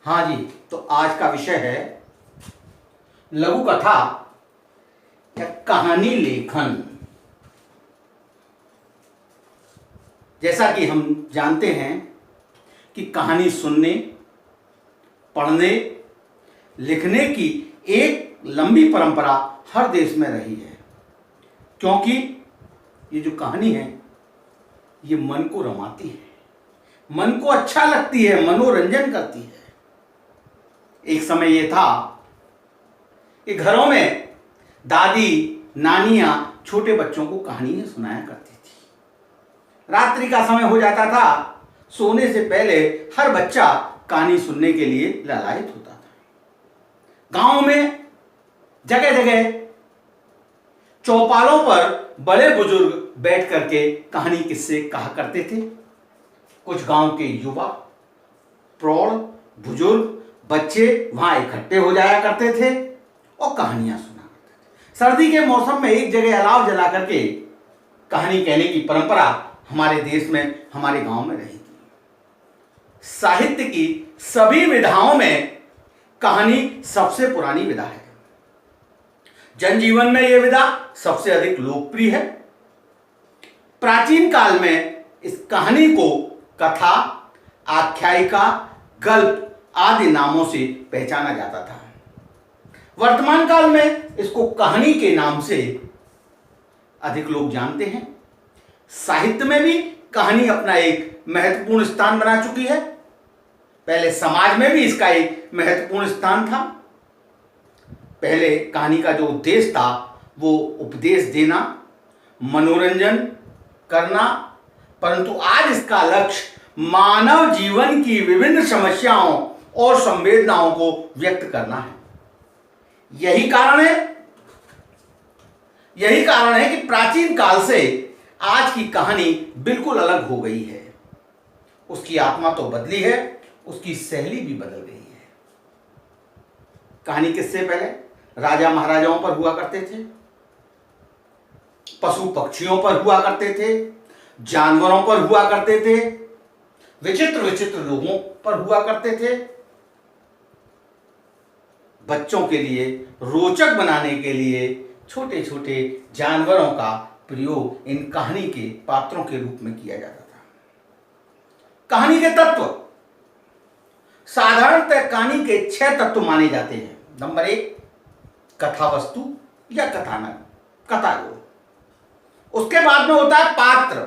हाँ जी, तो आज का विषय है लघु कथा या कहानी लेखन। जैसा कि हम जानते हैं कि कहानी सुनने, पढ़ने, लिखने की एक लंबी परंपरा हर देश में रही है, क्योंकि ये जो कहानी है ये मन को रमाती है, मन को अच्छा लगती है, मनोरंजन करती है। एक समय ये था कि घरों में दादी नानियां छोटे बच्चों को कहानियां सुनाया करती थी। रात्रि का समय हो जाता था, सोने से पहले हर बच्चा कहानी सुनने के लिए लालायित होता था। गांव में जगह जगह चौपालों पर बड़े बुजुर्ग बैठ करके कहानी किस्से कहा करते थे। कुछ गांव के युवा, प्रौढ़, बुजुर्ग, बच्चे वहां इकट्ठे हो जाया करते थे और कहानियां सुना करते थे। सर्दी के मौसम में एक जगह अलाव जला करके कहानी कहने की परंपरा हमारे देश में, हमारे गांव में रही थी। साहित्य की सभी विधाओं में कहानी सबसे पुरानी विधा है। जनजीवन में यह विधा सबसे अधिक लोकप्रिय है। प्राचीन काल में इस कहानी को कथा, आख्यायिका, गल्प आदि नामों से पहचाना जाता था। वर्तमान काल में इसको कहानी के नाम से अधिक लोग जानते हैं। साहित्य में भी कहानी अपना एक महत्वपूर्ण स्थान बना चुकी है। पहले समाज में भी इसका एक महत्वपूर्ण स्थान था। पहले कहानी का जो उद्देश्य था वो उपदेश देना, मनोरंजन करना, परंतु आज इसका लक्ष्य मानव जीवन की विभिन्न समस्याओं और संवेदनाओं को व्यक्त करना है। यही कारण है कि प्राचीन काल से आज की कहानी बिल्कुल अलग हो गई है। उसकी आत्मा तो बदली है, उसकी शैली भी बदल गई है। कहानी किससे पहले राजा महाराजाओं पर हुआ करते थे, पशु पक्षियों पर हुआ करते थे, जानवरों पर हुआ करते थे, विचित्र विचित्र लोगों पर हुआ करते थे। बच्चों के लिए रोचक बनाने के लिए छोटे छोटे जानवरों का प्रयोग इन कहानी के पात्रों के रूप में किया जाता था। कहानी के तत्व साधारणतः कहानी के 6 तत्व माने जाते हैं। नंबर 1 कथा वस्तु या कथानक, कथानक। उसके बाद में होता है पात्र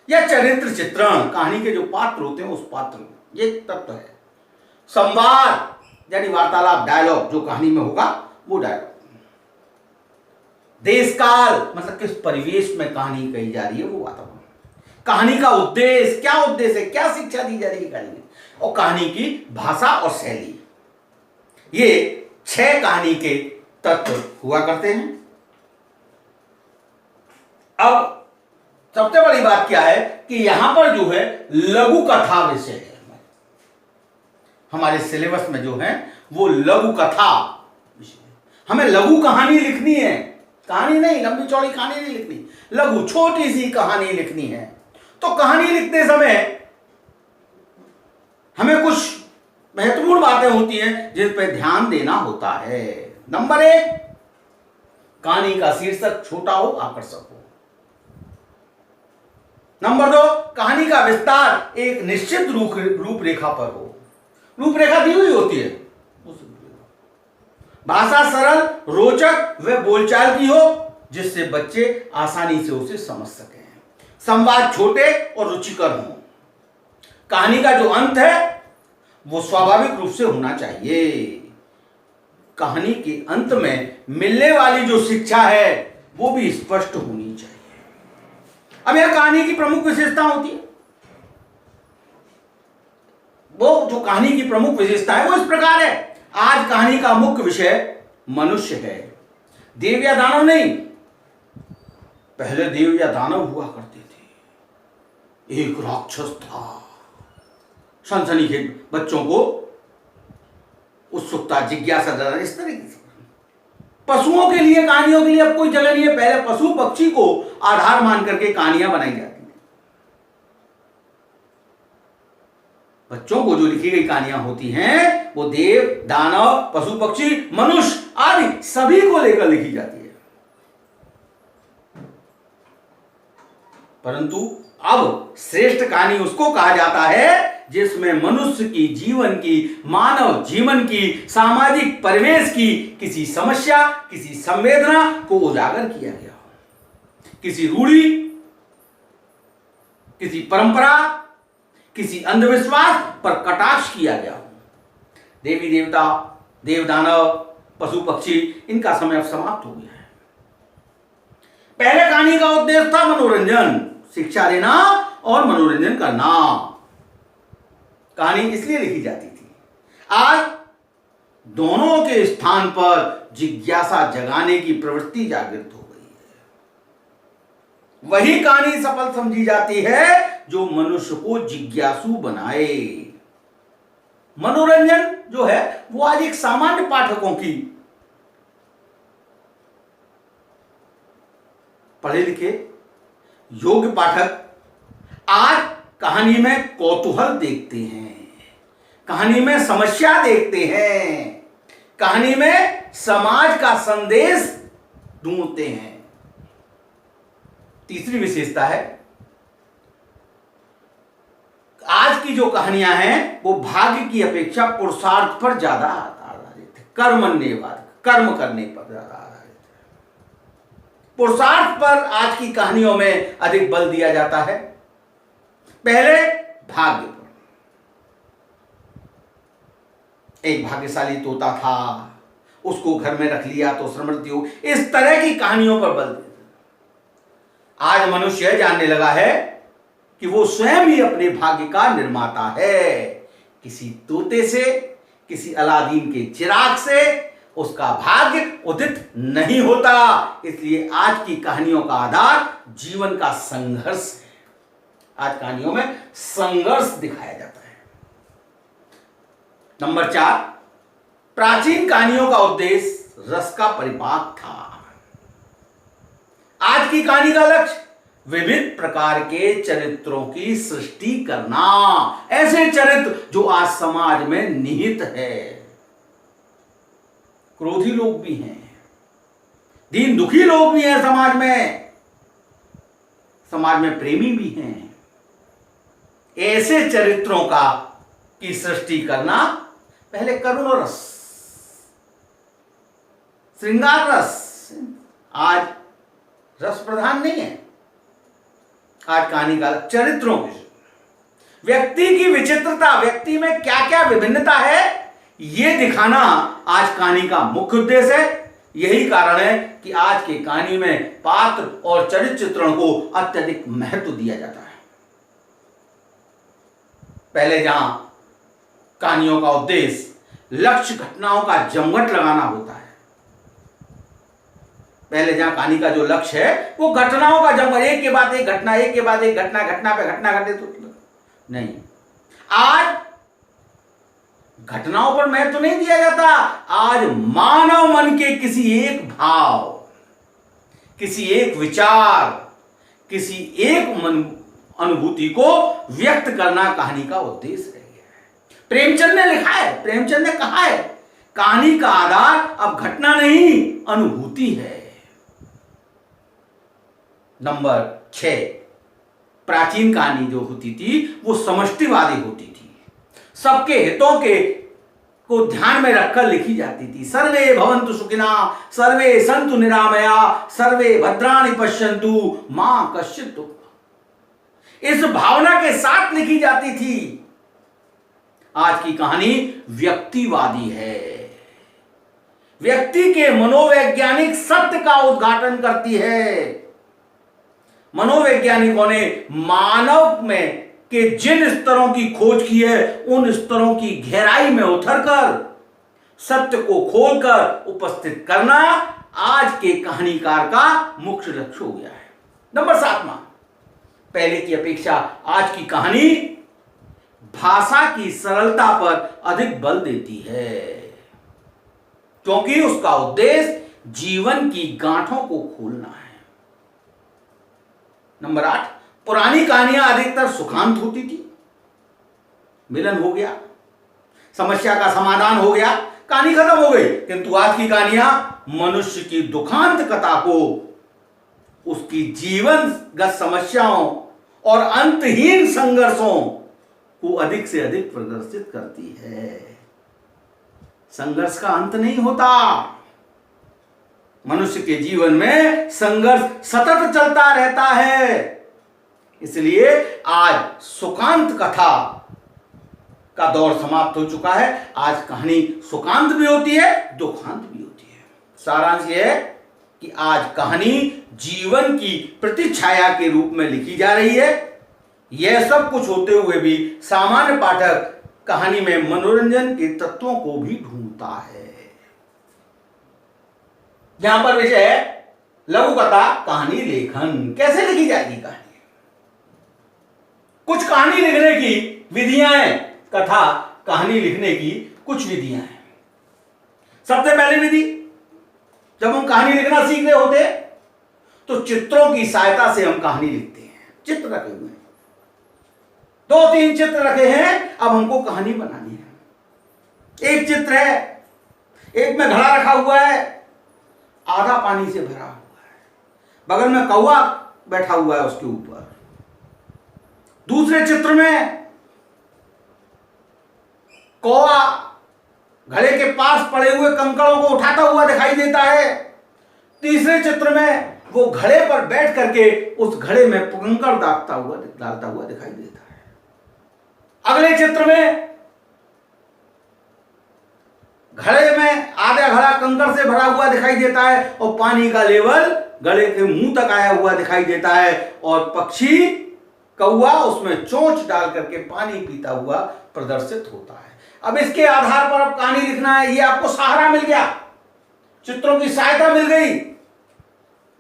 या चरित्र चित्रण, कहानी के जो पात्र होते हैं उस पात्र, ये तत्व है। संवाद यानी वार्तालाप, डायलॉग जो कहानी में होगा वो डायलॉग। देश काल मतलब किस परिवेश में कहानी कही जा रही है वो वातावरण। कहानी का उद्देश्य, क्या उद्देश्य है, क्या शिक्षा दी जा रही है कहानी में, और कहानी की भाषा और शैली। ये 6 कहानी के तत्व हुआ करते हैं। अब सबसे बड़ी बात क्या है कि यहां पर जो है लघु कथा विषय है। हमारे सिलेबस में जो है वो लघु कथा विषय है। हमें लघु कहानी लिखनी है, कहानी नहीं, लंबी चौड़ी कहानी नहीं लिखनी, लघु छोटी सी कहानी लिखनी है। तो कहानी लिखते समय हमें कुछ महत्वपूर्ण बातें होती हैं जिन पर ध्यान देना होता है। नंबर 1 कहानी का शीर्षक छोटा हो, आकर्षक हो। नंबर 2 कहानी का विस्तार एक निश्चित रूपरेखा पर हो। रूपरेखा दी हुई होती है। भाषा सरल, रोचक व बोलचाल की हो जिससे बच्चे आसानी से उसे समझ सकें। संवाद छोटे और रुचिकर हों। कहानी का जो अंत है वो स्वाभाविक रूप से होना चाहिए। कहानी के अंत में मिलने वाली जो शिक्षा है वो भी स्पष्ट होनी चाहिए। अब यह कहानी की प्रमुख विशेषता होती है। वो जो कहानी की प्रमुख विशेषता है वो इस प्रकार है। आज कहानी का मुख्य विषय मनुष्य है, देव या दानव नहीं। पहले देव या दानव हुआ करते थे। एक राक्षस था। सनसनीखेज बच्चों को उत्सुकता, जिज्ञासा ज्यादा इस तरीके से। पशुओं के लिए, कहानियों के लिए अब कोई जगह नहीं है। पहले पशु पक्षी को आधार मान करके कहानियां बनाई जाती हैं। बच्चों को जो लिखी गई कहानियां होती हैं वो देव, दानव, पशु पक्षी, मनुष्य आदि सभी को लेकर लिखी जाती है। परंतु अब श्रेष्ठ कहानी उसको कहा जाता है जिसमें मनुष्य की जीवन की, मानव जीवन की, सामाजिक परिवेश की किसी समस्या, किसी संवेदना को उजागर किया गया हो, किसी रूढ़ी, किसी परंपरा, किसी अंधविश्वास पर कटाक्ष किया गया हो। देवी देवता, देव दानव, पशु पक्षी, इनका समय अब समाप्त हो गया है। पहले कहानी का उद्देश्य था मनोरंजन, शिक्षा देना और मनोरंजन करना। कहानी इसलिए लिखी जाती थी। आज दोनों के स्थान पर जिज्ञासा जगाने की प्रवृत्ति जागृत हो गई है। वही कहानी सफल समझी जाती है जो मनुष्य को जिज्ञासु बनाए। मनोरंजन जो है वो आज एक सामान्य पाठकों की, पढ़े लिखे योग्य पाठक आज कहानी में कौतूहल देखते हैं, कहानी में समस्या देखते हैं, कहानी में समाज का संदेश ढूंढते हैं। तीसरी विशेषता है, आज की जो कहानियां हैं वो भाग्य की अपेक्षा पुरुषार्थ पर ज्यादा आधारित है, कर्म करने पर ज्यादा आधारित है। पुरुषार्थ पर आज की कहानियों में अधिक बल दिया जाता है, पहले भाग्य पर। एक भाग्यशाली तोता था, उसको घर में रख लिया तो समृद्धि हो, इस तरह की कहानियों पर बल देते। आज मनुष्य जानने लगा है कि वो स्वयं ही अपने भाग्य का निर्माता है। किसी तोते से, किसी अलादीन के चिराग से उसका भाग्य उदित नहीं होता। इसलिए आज की कहानियों का आधार जीवन का संघर्ष है। आज कहानियों में संघर्ष दिखाया जाता है। नंबर 4, प्राचीन कहानियों का उद्देश्य रस का परिपाक था। आज की कहानी का लक्ष्य विविध प्रकार के चरित्रों की सृष्टि करना, ऐसे चरित्र जो आज समाज में निहित है। क्रोधी लोग भी हैं, दीन दुखी लोग भी हैं समाज में प्रेमी भी हैं। ऐसे चरित्रों की सृष्टि करना। पहले करुण रस, श्रृंगार रस, आज रस प्रधान नहीं है। आज कहानी का चरित्रों की, व्यक्ति की विचित्रता, व्यक्ति में क्या क्या विभिन्नता है, यह दिखाना आज कहानी का मुख्य उद्देश्य है। यही कारण है कि आज की कहानी में पात्र और चरित्र चित्रण को अत्यधिक महत्व दिया जाता है। पहले जहां कहानियों का उद्देश्य लक्ष्य घटनाओं का जमघट लगाना होता है, पहले जहां कहानी का जो लक्ष्य है वो घटनाओं का जमघट, एक के बाद एक घटना, एक के बाद एक घटना, घटना पे घटना घटे तो नहीं। आज घटनाओं पर महत्व नहीं दिया जाता। आज मानव मन के किसी एक भाव, किसी एक विचार, किसी एक अनुभूति को व्यक्त करना कहानी का उद्देश्य रह गया है। प्रेमचंद ने लिखा है, प्रेमचंद ने कहा है, कहानी का आधार अब घटना नहीं, अनुभूति है। नंबर 6, प्राचीन कहानी जो होती थी वो समष्टिवादी होती थी, सबके हितों को ध्यान में रखकर लिखी जाती थी। सर्वे भवन्तु सुखिनः, सर्वे सन्तु निरामया, सर्वे भद्राणि पश्यन्तु मां कश्चित् दुःखम्। इस भावना के साथ लिखी जाती थी। आज की कहानी व्यक्तिवादी है, व्यक्ति के मनोवैज्ञानिक सत्य का उद्घाटन करती है। मनोवैज्ञानिकों ने मानव में के जिन स्तरों की खोज की है, उन स्तरों की गहराई में उतरकर सत्य को खोलकर उपस्थित करना आज के कहानीकार का मुख्य लक्ष्य हो गया है। नंबर 7, पहले की अपेक्षा आज की कहानी भाषा की सरलता पर अधिक बल देती है, क्योंकि उसका उद्देश्य जीवन की गांठों को खोलना है। नंबर 8, पुरानी कहानियां अधिकतर सुखांत होती थी, मिलन हो गया, समस्या का समाधान हो गया, कहानी खत्म हो गई। किंतु आज की कहानियां मनुष्य की दुखांत कथा को, उसकी जीवनगत समस्याओं और अंतहीन संघर्षों को अधिक से अधिक प्रदर्शित करती है। संघर्ष का अंत नहीं होता, मनुष्य के जीवन में संघर्ष सतत चलता रहता है। इसलिए आज सुखांत कथा का दौर समाप्त हो चुका है। आज कहानी सुखांत भी होती है, दुखांत भी होती है। सारांश यह है कि आज कहानी जीवन की प्रतिछाया के रूप में लिखी जा रही है। यह सब कुछ होते हुए भी सामान्य पाठक कहानी में मनोरंजन के तत्वों को भी ढूंढता है। यहां पर विषय है लघु कथा कहानी लेखन। कैसे लिखी जाएगी कहानी? कुछ कहानी लिखने की विधियां हैं, कथा कहानी लिखने की कुछ विधियां हैं। सबसे पहली विधि, जब हम कहानी लिखना सीख रहे होते तो चित्रों की सहायता से हम कहानी लिखते हैं। चित्र रखे हुए हैं, 2-3 चित्र रखे हैं, अब हमको कहानी बनानी है। एक चित्र है, एक में घड़ा रखा हुआ है, आधा पानी से भरा हुआ है, बगल में कौवा बैठा हुआ है उसके ऊपर। दूसरे चित्र में कौवा घड़े के पास पड़े हुए कंकड़ों को उठाता हुआ दिखाई देता है। तीसरे चित्र में वो घड़े पर बैठ करके उस घड़े में कंकड़ डालता हुआ दिखाई देता है। अगले चित्र में घड़े में आधा घड़ा कंकड़ से भरा हुआ दिखाई देता है और पानी का लेवल घड़े के मुंह तक आया हुआ दिखाई देता है और पक्षी कौवा उसमें चोंच डाल करके पानी पीता हुआ प्रदर्शित होता है। अब इसके आधार पर अब कहानी लिखना है। ये आपको सहारा मिल गया, चित्रों की सहायता मिल गई।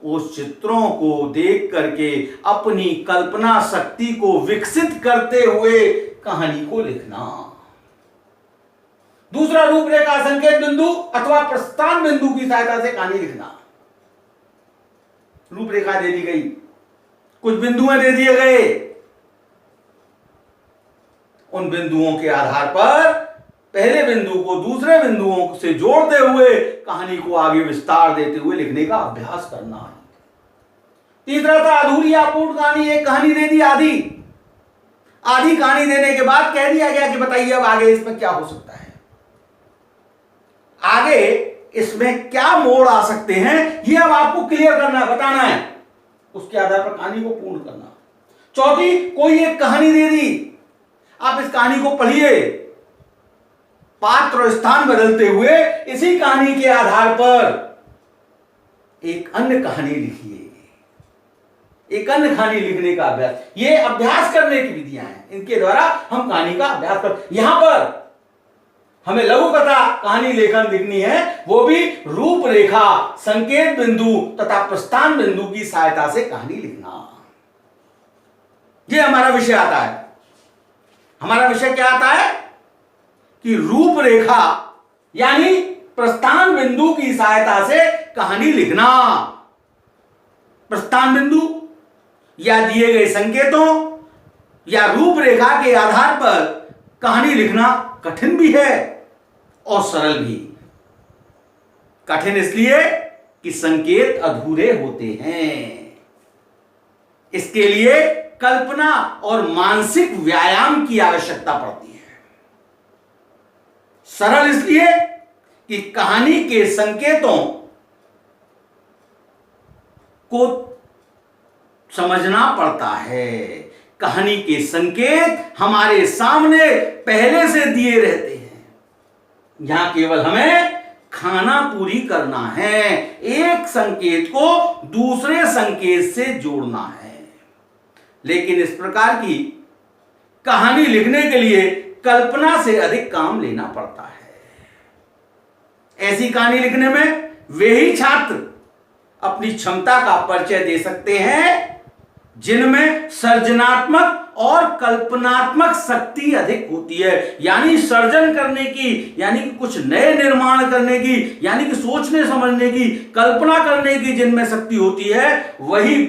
उस चित्रों को देख करके अपनी कल्पना शक्ति को विकसित करते हुए कहानी को लिखना। दूसरा, रूपरेखा, संकेत बिंदु अथवा प्रस्थान बिंदु की सहायता से कहानी लिखना। रूपरेखा दे दी गई, कुछ बिंदुएं दे दिए गए, उन बिंदुओं के आधार पर पहले बिंदु को दूसरे बिंदुओं से जोड़ते हुए कहानी को आगे विस्तार देते हुए लिखने का अभ्यास करना है। तीसरा था अधूरी या अपूर्ण कहानी। एक कहानी दे दी आधी कहानी देने के बाद कह दिया गया कि बताइए अब आगे इसमें क्या हो सकता है, आगे इसमें क्या मोड़ आ सकते हैं, ये अब आपको क्लियर करना है, बताना है, उसके आधार पर कहानी को पूर्ण करना। चौथी, कोई एक कहानी दे दी, आप इस कहानी को पढ़िए, पात्र और स्थान बदलते हुए इसी कहानी के आधार पर एक अन्य कहानी लिखिए। एक अन्य कहानी लिखने का अभ्यास, ये अभ्यास करने की विधियां हैं, इनके द्वारा हम कहानी का अभ्यास कर। यहां पर हमें लघु कथा कहानी लेखन लिखनी है, वो भी रूपरेखा, संकेत बिंदु तथा प्रस्थान बिंदु की सहायता से कहानी लिखना। ये हमारा विषय आता है। हमारा विषय क्या आता है कि रूपरेखा यानी प्रस्थान बिंदु की सहायता से कहानी लिखना। प्रस्थान बिंदु या दिए गए संकेतों या रूपरेखा के आधार पर कहानी लिखना कठिन भी है और सरल भी। कठिन इसलिए कि संकेत अधूरे होते हैं, इसके लिए कल्पना और मानसिक व्यायाम की आवश्यकता पड़ती है। सरल इसलिए कि कहानी के संकेतों को समझना पड़ता है। कहानी के संकेत हमारे सामने पहले से दिए रहते हैं, यहां केवल हमें खाना पूरी करना है, एक संकेत को दूसरे संकेत से जोड़ना है। लेकिन इस प्रकार की कहानी लिखने के लिए कल्पना से अधिक काम लेना पड़ता है। ऐसी कहानी लिखने में वे ही छात्र अपनी क्षमता का परिचय दे सकते हैं जिनमें सृजनात्मक और कल्पनात्मक शक्ति अधिक होती है। यानी सर्जन करने की, यानी कि कुछ नए निर्माण करने की, यानी कि सोचने समझने की, कल्पना करने की जिनमें शक्ति होती है, वही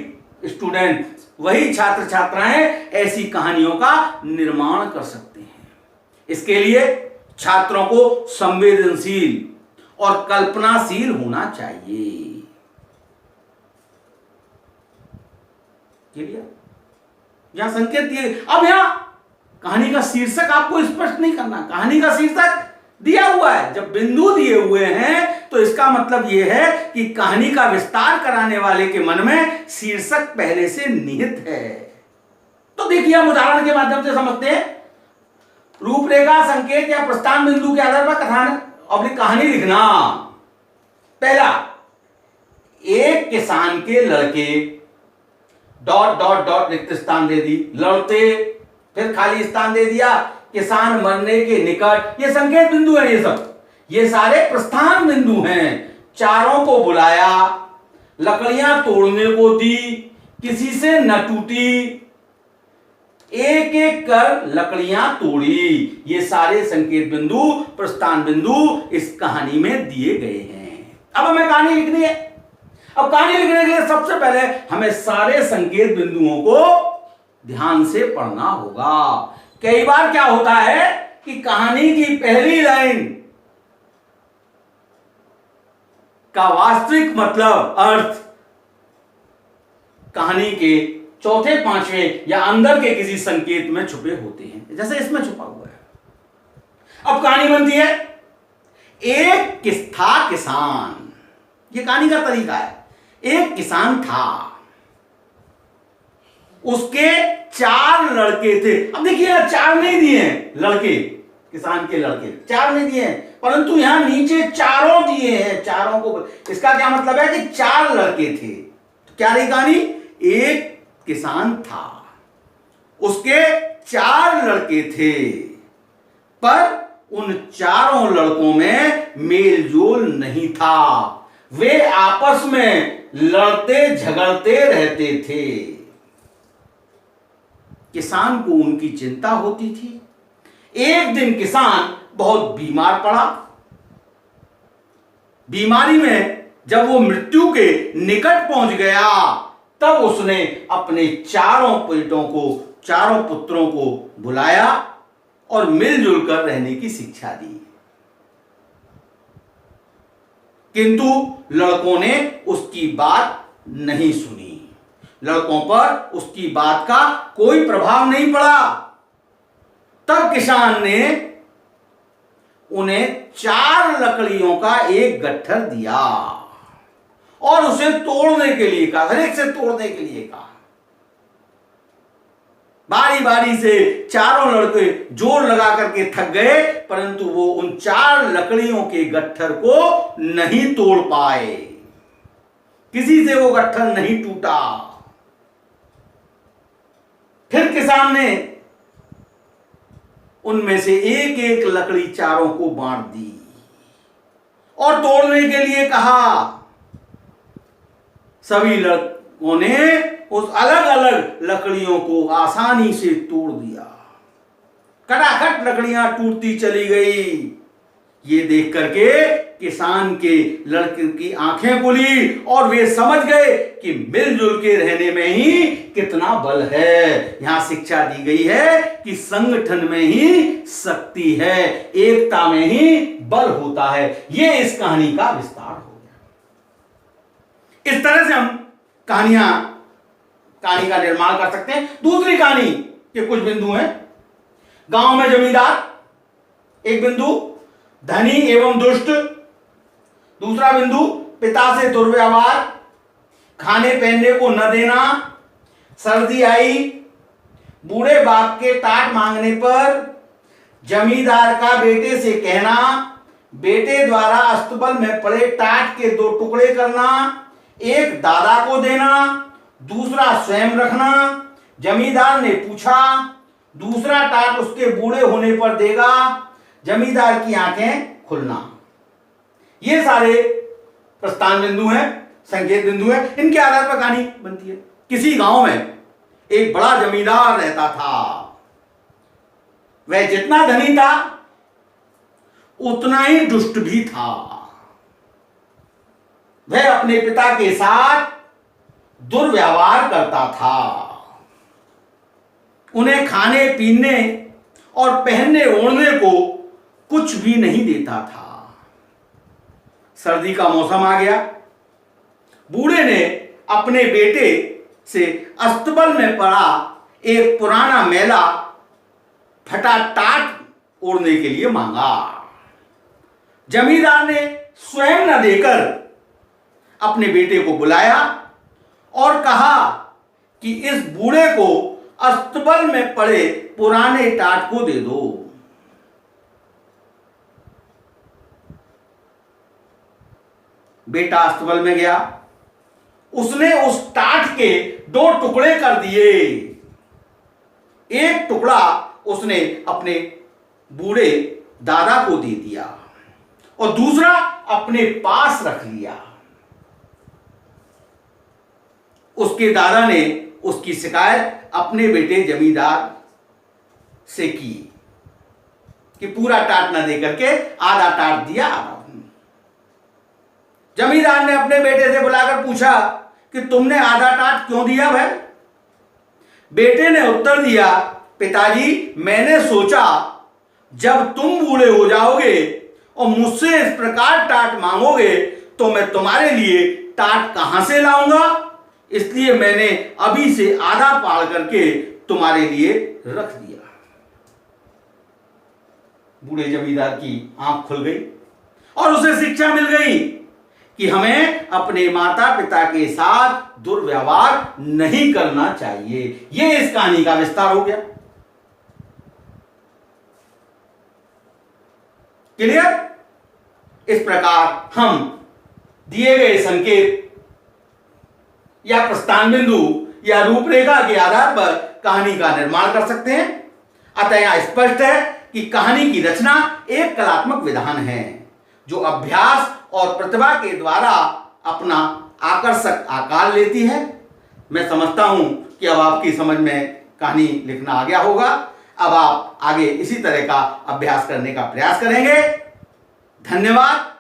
स्टूडेंट, वही छात्र छात्राएं ऐसी कहानियों का निर्माण कर सकते हैं। इसके लिए छात्रों को संवेदनशील और कल्पनाशील होना चाहिए। यहां संकेत दिए। अब यहां कहानी का शीर्षक आपको स्पष्ट नहीं करना, कहानी का शीर्षक दिया हुआ है। जब बिंदु दिए हुए हैं तो इसका मतलब यह है कि कहानी का विस्तार कराने वाले के मन में शीर्षक पहले से निहित है। तो देखिए हम उदाहरण के माध्यम से समझते हैं। रूपरेखा, संकेत या प्रस्थान बिंदु के आधार पर कथानक अपनी कहानी लिखना। पहला, एक किसान के लड़के डॉट डॉट डॉट रिक्त स्थान दे दी, लड़ते, फिर खाली स्थान दे दिया, किसान मरने के निकट। ये संकेत बिंदु है, ये सारे प्रस्थान बिंदु हैं। चारों को बुलाया, लकड़ियां तोड़ने को दी, किसी से न टूटी, एक एक कर लकड़ियां तोड़ी। ये सारे संकेत बिंदु, प्रस्थान बिंदु इस कहानी में दिए गए हैं। अब हमें कहानी लिखनी है। अब कहानी लिखने के लिए सबसे पहले हमें सारे संकेत बिंदुओं को ध्यान से पढ़ना होगा। कई बार क्या होता है कि कहानी की पहली लाइन का वास्तविक मतलब, अर्थ कहानी के चौथे, पांचवें या अंदर के किसी संकेत में छुपे होते हैं, जैसे इसमें छुपा हुआ है। अब कहानी बनती है, एक था किसान। ये कहानी का तरीका है। एक किसान था, उसके 4 लड़के थे। अब देखिए 4 नहीं दिए हैं लड़के, किसान के लड़के 4 नहीं दिए हैं, परंतु यहां नीचे चारों दिए हैं। चारों को, इसका क्या मतलब है कि 4 लड़के थे। तो क्या रही कहानी? एक किसान था, उसके 4 लड़के थे, पर उन चारों लड़कों में मेल जोल नहीं था। वे आपस में लड़ते झगड़ते रहते थे। किसान को उनकी चिंता होती थी। एक दिन किसान बहुत बीमार पड़ा। बीमारी में जब वो मृत्यु के निकट पहुंच गया, तब उसने अपने चारों पुत्रों को बुलाया और मिलजुल कर रहने की शिक्षा दी। किंतु लड़कों ने उसकी बात नहीं सुनी। लड़कों पर उसकी बात का कोई प्रभाव नहीं पड़ा। तब किसान ने उन्हें 4 लकड़ियों का एक गट्ठर दिया और उसे तोड़ने के लिए कहा, हर एक से तोड़ने के लिए कहा। बारी बारी से चारों लड़के जोर लगा करके थक गए, परंतु वो उन 4 लकड़ियों के गट्ठर को नहीं तोड़ पाए। किसी से वो गट्ठर नहीं टूटा। फिर किसान ने उनमें से एक एक लकड़ी चारों को बांट दी और तोड़ने के लिए कहा। सभी लड़कों ने उस अलग अलग लकड़ियों को आसानी से तोड़ दिया। कटाखट लकड़ियां टूटती चली गई। ये देख करके किसान के लड़के की आंखें खुली और वे समझ गए कि मिलजुल के रहने में ही कितना बल है। यहां शिक्षा दी गई है कि संगठन में ही शक्ति है, एकता में ही बल होता है। ये इस कहानी का विस्तार हो गया। इस तरह से हम कहानी का निर्माण कर सकते हैं। दूसरी कहानी के कुछ बिंदु हैं। गांव में जमींदार, एक बिंदु, धनी एवं दुष्ट, दूसरा बिंदु पिता से दुर्व्यवहार, खाने पहनने को न देना, सर्दी आई, बूढ़े बाप के टाट मांगने पर जमींदार का बेटे से कहना, बेटे द्वारा अस्तबल में पड़े टाट के 2 टुकड़े करना, एक दादा को देना, दूसरा स्वयं रखना। जमींदार ने पूछा, दूसरा टाट उसके बूढ़े होने पर देगा। जमींदार की आंखें खुलना। ये सारे प्रस्थान बिंदु हैं, संकेत बिंदु हैं। इनके आधार पर कहानी बनती है। किसी गांव में एक बड़ा जमींदार रहता था। वह जितना धनी था उतना ही दुष्ट भी था। वह अपने पिता के साथ दुर्व्यवहार करता था। उन्हें खाने पीने और पहनने ओढ़ने को कुछ भी नहीं देता था। सर्दी का मौसम आ गया। बूढ़े ने अपने बेटे से अस्तबल में पड़ा एक पुराना मैला फटा टाट ओढ़ने के लिए मांगा। जमींदार ने स्वयं न देकर अपने बेटे को बुलाया और कहा कि इस बूढ़े को अस्तबल में पड़े पुराने टाट को दे दो। बेटा अस्तबल में गया। उसने उस टाट के 2 टुकड़े कर दिए। एक टुकड़ा उसने अपने बूढ़े दादा को दे दिया और दूसरा अपने पास रख लिया। उसके दादा ने उसकी शिकायत अपने बेटे जमींदार से की कि पूरा टाट न दे करके आधा टाट दिया। जमींदार ने अपने बेटे से बुलाकर पूछा कि तुमने आधा टाट क्यों दिया भाई? बेटे ने उत्तर दिया, पिताजी मैंने सोचा जब तुम बूढ़े हो जाओगे और मुझसे इस प्रकार टाट मांगोगे तो मैं तुम्हारे लिए टाट कहां से लाऊंगा, इसलिए मैंने अभी से आधा पाड़ करके तुम्हारे लिए रख दिया। बूढ़े जमींदार की आंख खुल गई और उसे शिक्षा मिल गई कि हमें अपने माता पिता के साथ दुर्व्यवहार नहीं करना चाहिए। यह इस कहानी का विस्तार हो गया। क्लियर? इस प्रकार हम दिए गए संकेत या प्रस्थान बिंदु या रूपरेखा के आधार पर कहानी का निर्माण कर सकते हैं। अतः यह स्पष्ट है कि कहानी की रचना एक कलात्मक विधान है जो अभ्यास और प्रतिभा के द्वारा अपना आकर्षक आकार लेती है। मैं समझता हूं कि अब आपकी समझ में कहानी लिखना आ गया होगा। अब आप आगे इसी तरह का अभ्यास करने का प्रयास करेंगे। धन्यवाद।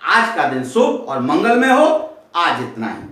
आज का दिन शुभ और मंगलमय हो। आज इतना ही।